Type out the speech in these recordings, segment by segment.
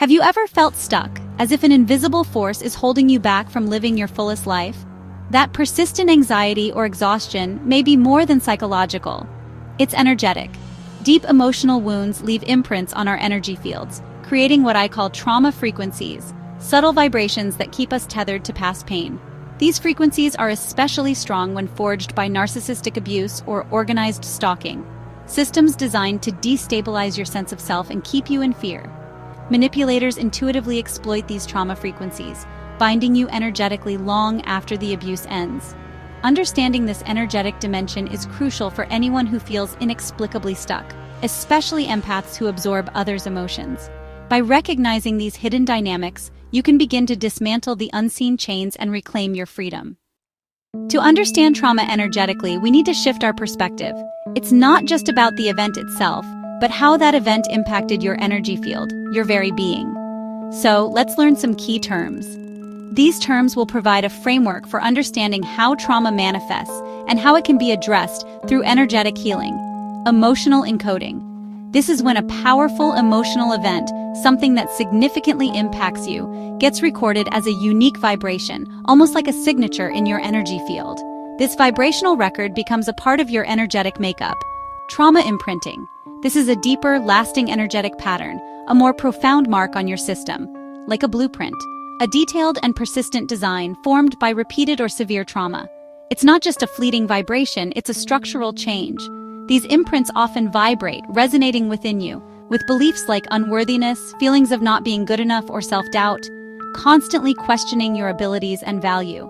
Have you ever felt stuck, as if an invisible force is holding you back from living your fullest life? That persistent anxiety or exhaustion may be more than psychological. It's energetic. Deep emotional wounds leave imprints on our energy fields, creating what I call trauma frequencies, subtle vibrations that keep us tethered to past pain. These frequencies are especially strong when forged by narcissistic abuse or organized stalking, systems designed to destabilize your sense of self and keep you in fear. Manipulators intuitively exploit these trauma frequencies, binding you energetically long after the abuse ends. Understanding this energetic dimension is crucial for anyone who feels inexplicably stuck, especially empaths who absorb others' emotions. By recognizing these hidden dynamics, you can begin to dismantle the unseen chains and reclaim your freedom. To understand trauma energetically, we need to shift our perspective. It's not just about the event itself, but how that event impacted your energy field, your very being. So, let's learn some key terms. These terms will provide a framework for understanding how trauma manifests and how it can be addressed through energetic healing. Emotional encoding. This is when a powerful emotional event, something that significantly impacts you, gets recorded as a unique vibration, almost like a signature in your energy field. This vibrational record becomes a part of your energetic makeup. Trauma imprinting. This is a deeper, lasting energetic pattern, a more profound mark on your system, like a blueprint, a detailed and persistent design formed by repeated or severe trauma. It's not just a fleeting vibration, it's a structural change. These imprints often vibrate, resonating within you, with beliefs like unworthiness, feelings of not being good enough or self-doubt, constantly questioning your abilities and value.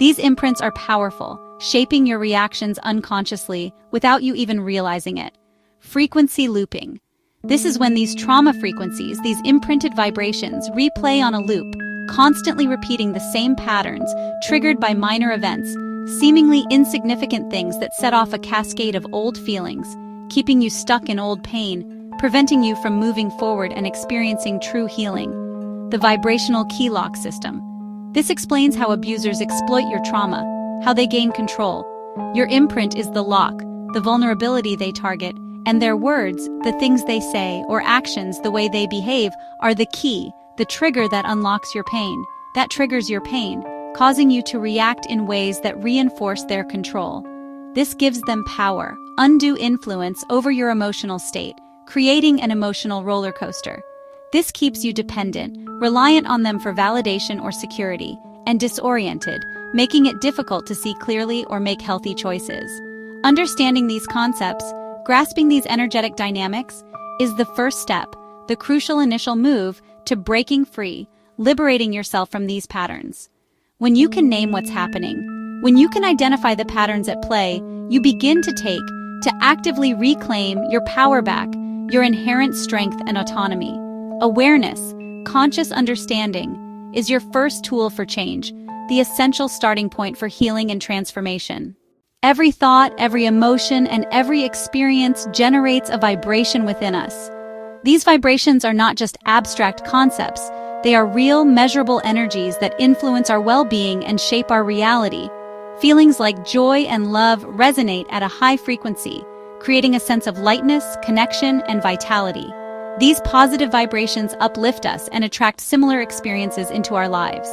These imprints are powerful, shaping your reactions unconsciously without you even realizing it. Frequency looping. This is when these trauma frequencies, these imprinted vibrations, replay on a loop, constantly repeating the same patterns, triggered by minor events, seemingly insignificant things that set off a cascade of old feelings, keeping you stuck in old pain, preventing you from moving forward and experiencing true healing. The vibrational key lock system. This explains how abusers exploit your trauma, how they gain control. Your imprint is the lock, the vulnerability they target, and their words, the things they say, or actions, the way they behave, are the key, the trigger that unlocks your pain, that triggers your pain, causing you to react in ways that reinforce their control. This gives them power, undue influence over your emotional state, creating an emotional roller coaster. This keeps you dependent, reliant on them for validation or security, and disoriented, making it difficult to see clearly or make healthy choices. Understanding these concepts, grasping these energetic dynamics, is the first step, the crucial initial move to breaking free, liberating yourself from these patterns. When you can name what's happening, when you can identify the patterns at play, you begin to actively reclaim your power back, your inherent strength and autonomy. Awareness, conscious understanding, is your first tool for change, the essential starting point for healing and transformation. Every thought, every emotion, and every experience generates a vibration within us. These vibrations are not just abstract concepts, they are real, measurable energies that influence our well-being and shape our reality. Feelings like joy and love resonate at a high frequency, creating a sense of lightness, connection, and vitality. These positive vibrations uplift us and attract similar experiences into our lives.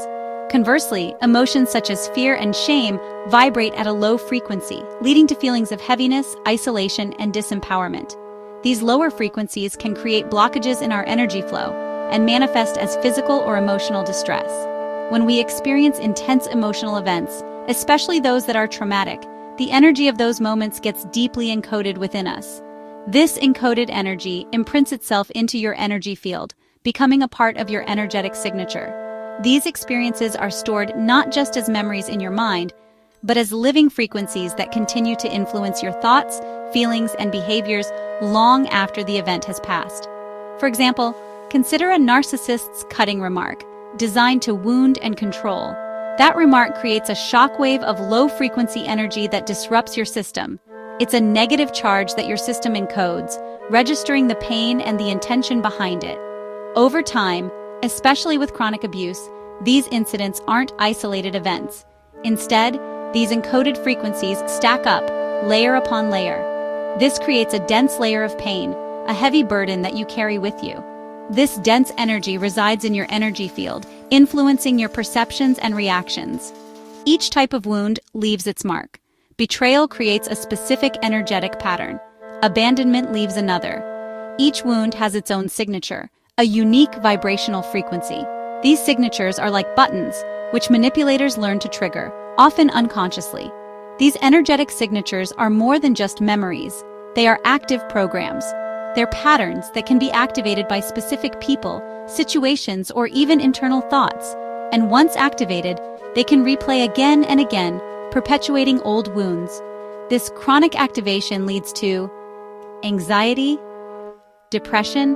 Conversely, emotions such as fear and shame vibrate at a low frequency, leading to feelings of heaviness, isolation, and disempowerment. These lower frequencies can create blockages in our energy flow and manifest as physical or emotional distress. When we experience intense emotional events, especially those that are traumatic, the energy of those moments gets deeply encoded within us. This encoded energy imprints itself into your energy field, becoming a part of your energetic signature. These experiences are stored not just as memories in your mind, but as living frequencies that continue to influence your thoughts, feelings, and behaviors long after the event has passed. For example, consider a narcissist's cutting remark, designed to wound and control. That remark creates a shockwave of low-frequency energy that disrupts your system. It's a negative charge that your system encodes, registering the pain and the intention behind it. Over time, especially with chronic abuse, these incidents aren't isolated events. Instead, these encoded frequencies stack up, layer upon layer. This creates a dense layer of pain, a heavy burden that you carry with you. This dense energy resides in your energy field, influencing your perceptions and reactions. Each type of wound leaves its mark. Betrayal creates a specific energetic pattern. Abandonment leaves another. Each wound has its own signature, a unique vibrational frequency. These signatures are like buttons, which manipulators learn to trigger, often unconsciously. These energetic signatures are more than just memories. They are active programs. They're patterns that can be activated by specific people, situations, or even internal thoughts. And once activated, they can replay again and again, perpetuating old wounds. This chronic activation leads to anxiety, depression,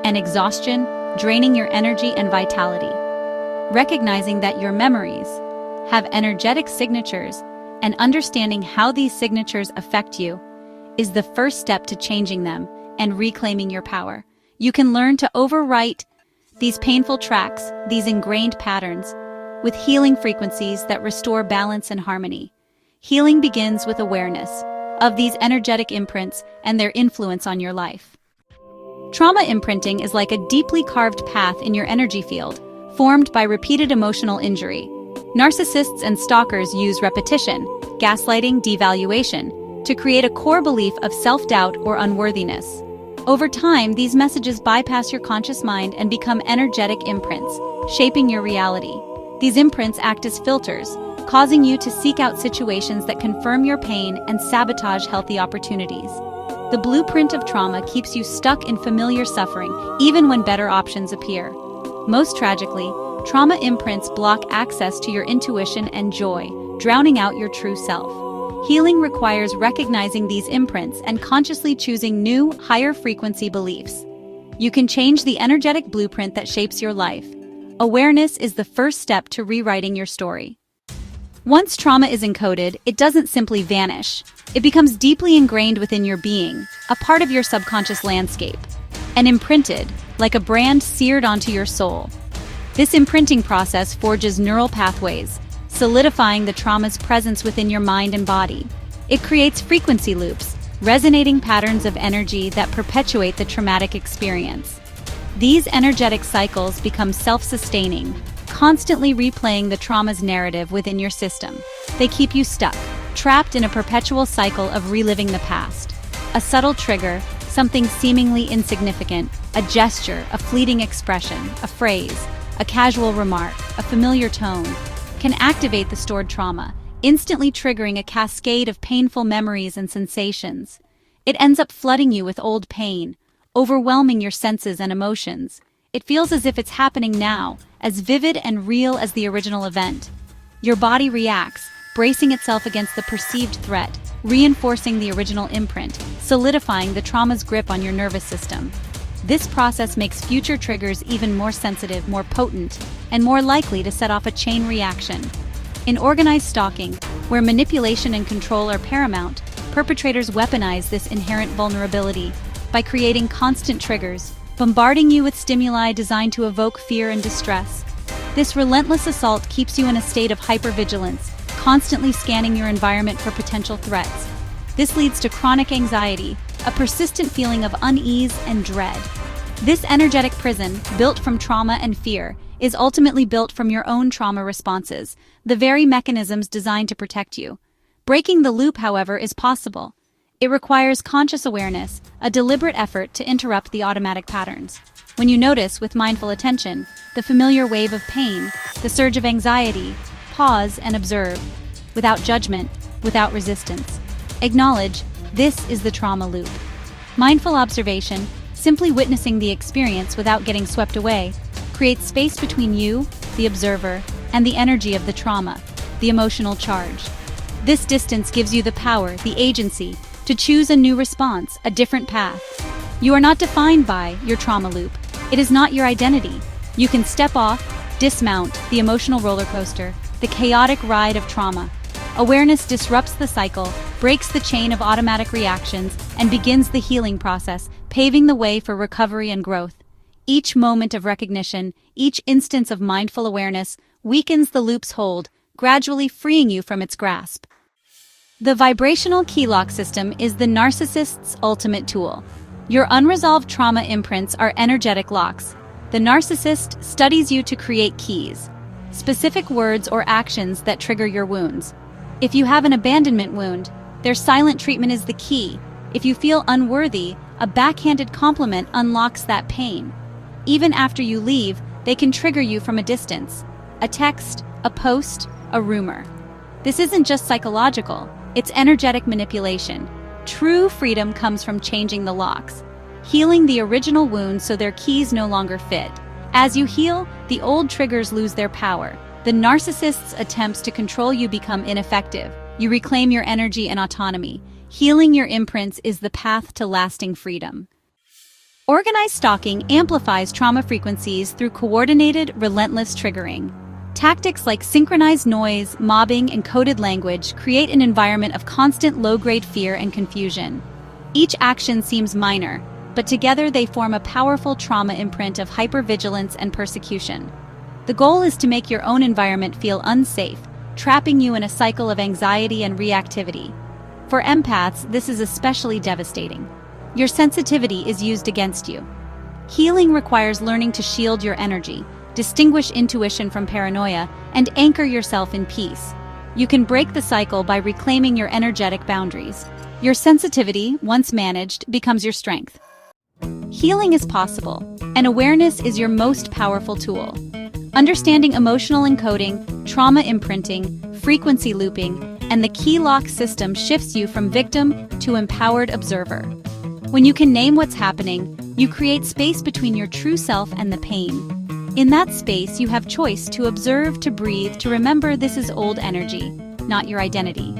and exhaustion, draining your energy and vitality. Recognizing that your memories have energetic signatures and understanding how these signatures affect you is the first step to changing them and reclaiming your power. You can learn to overwrite these painful tracks, these ingrained patterns, with healing frequencies that restore balance and harmony. Healing begins with awareness of these energetic imprints and their influence on your life. Trauma imprinting is like a deeply carved path in your energy field, formed by repeated emotional injury. Narcissists and stalkers use repetition, gaslighting, devaluation, to create a core belief of self-doubt or unworthiness. Over time, these messages bypass your conscious mind and become energetic imprints, shaping your reality. These imprints act as filters, causing you to seek out situations that confirm your pain and sabotage healthy opportunities. The blueprint of trauma keeps you stuck in familiar suffering, even when better options appear. Most tragically, trauma imprints block access to your intuition and joy, drowning out your true self. Healing requires recognizing these imprints and consciously choosing new, higher-frequency beliefs. You can change the energetic blueprint that shapes your life. Awareness is the first step to rewriting your story. Once trauma is encoded, it doesn't simply vanish. It becomes deeply ingrained within your being, a part of your subconscious landscape, and imprinted, like a brand seared onto your soul. This imprinting process forges neural pathways, solidifying the trauma's presence within your mind and body. It creates frequency loops, resonating patterns of energy that perpetuate the traumatic experience. These energetic cycles become self-sustaining, constantly replaying the trauma's narrative within your system. They keep you stuck, trapped in a perpetual cycle of reliving the past. A subtle trigger, something seemingly insignificant, a gesture, a fleeting expression, a phrase, a casual remark, a familiar tone, can activate the stored trauma, instantly triggering a cascade of painful memories and sensations. It ends up flooding you with old pain, overwhelming your senses and emotions. It feels as if it's happening now, as vivid and real as the original event. Your body reacts, bracing itself against the perceived threat, reinforcing the original imprint, solidifying the trauma's grip on your nervous system. This process makes future triggers even more sensitive, more potent, and more likely to set off a chain reaction. In organized stalking, where manipulation and control are paramount, perpetrators weaponize this inherent vulnerability by creating constant triggers, bombarding you with stimuli designed to evoke fear and distress. This relentless assault keeps you in a state of hypervigilance, constantly scanning your environment for potential threats. This leads to chronic anxiety, a persistent feeling of unease and dread. This energetic prison, built from trauma and fear, is ultimately built from your own trauma responses, the very mechanisms designed to protect you. Breaking the loop, however, is possible. It requires conscious awareness, a deliberate effort to interrupt the automatic patterns. When you notice, with mindful attention, the familiar wave of pain, the surge of anxiety, pause and observe, without judgment, without resistance. Acknowledge, this is the trauma loop. Mindful observation, simply witnessing the experience without getting swept away, creates space between you, the observer, and the energy of the trauma, the emotional charge. This distance gives you the power, the agency, to choose a new response, a different path. You are not defined by your trauma loop. It is not your identity. You can step off, dismount the emotional roller coaster, the chaotic ride of trauma. Awareness disrupts the cycle, breaks the chain of automatic reactions, and begins the healing process, paving the way for recovery and growth. Each moment of recognition, each instance of mindful awareness, weakens the loop's hold, gradually freeing you from its grasp. The vibrational key lock system is the narcissist's ultimate tool. Your unresolved trauma imprints are energetic locks. The narcissist studies you to create keys, specific words or actions that trigger your wounds. If you have an abandonment wound, their silent treatment is the key. If you feel unworthy, a backhanded compliment unlocks that pain. Even after you leave, they can trigger you from a distance. A text, a post, a rumor. This isn't just psychological, it's energetic manipulation. True freedom comes from changing the locks, healing the original wounds so their keys no longer fit. As you heal, the old triggers lose their power. The narcissist's attempts to control you become ineffective. You reclaim your energy and autonomy. Healing your imprints is the path to lasting freedom. Organized stalking amplifies trauma frequencies through coordinated, relentless triggering. Tactics like synchronized noise, mobbing, and coded language create an environment of constant low-grade fear and confusion. Each action seems minor, but together they form a powerful trauma imprint of hypervigilance and persecution. The goal is to make your own environment feel unsafe, trapping you in a cycle of anxiety and reactivity. For empaths, this is especially devastating. Your sensitivity is used against you. Healing requires learning to shield your energy, distinguish intuition from paranoia, and anchor yourself in peace. You can break the cycle by reclaiming your energetic boundaries. Your sensitivity, once managed, becomes your strength. Healing is possible, and awareness is your most powerful tool. Understanding emotional encoding, trauma imprinting, frequency looping, and the key lock system shifts you from victim to empowered observer. When you can name what's happening, you create space between your true self and the pain. In that space, you have choice to observe, to breathe, to remember this is old energy, not your identity.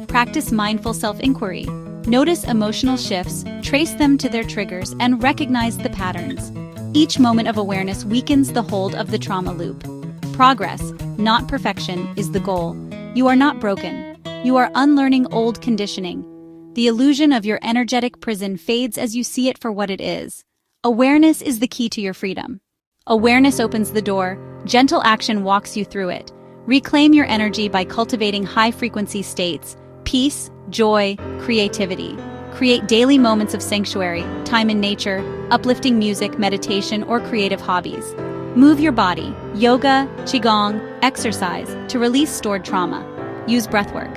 Practice mindful self-inquiry. Notice emotional shifts, trace them to their triggers, and recognize the patterns. Each moment of awareness weakens the hold of the trauma loop. Progress, not perfection, is the goal. You are not broken. You are unlearning old conditioning. The illusion of your energetic prison fades as you see it for what it is. Awareness is the key to your freedom. Awareness opens the door, gentle action walks you through it. Reclaim your energy by cultivating high-frequency states, peace, joy, creativity. Create daily moments of sanctuary, time in nature, uplifting music, meditation, or creative hobbies. Move your body, yoga, qigong, exercise, to release stored trauma. Use breathwork.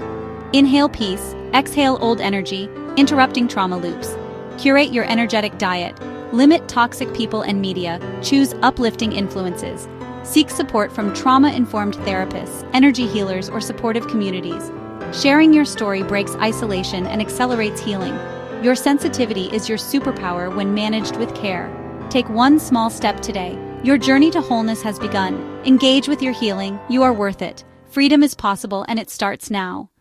Inhale peace, exhale old energy, interrupting trauma loops. Curate your energetic diet. Limit toxic people and media. Choose uplifting influences. Seek support from trauma-informed therapists, energy healers, or supportive communities. Sharing your story breaks isolation and accelerates healing. Your sensitivity is your superpower when managed with care. Take one small step today. Your journey to wholeness has begun. Engage with your healing. You are worth it. Freedom is possible, and it starts now.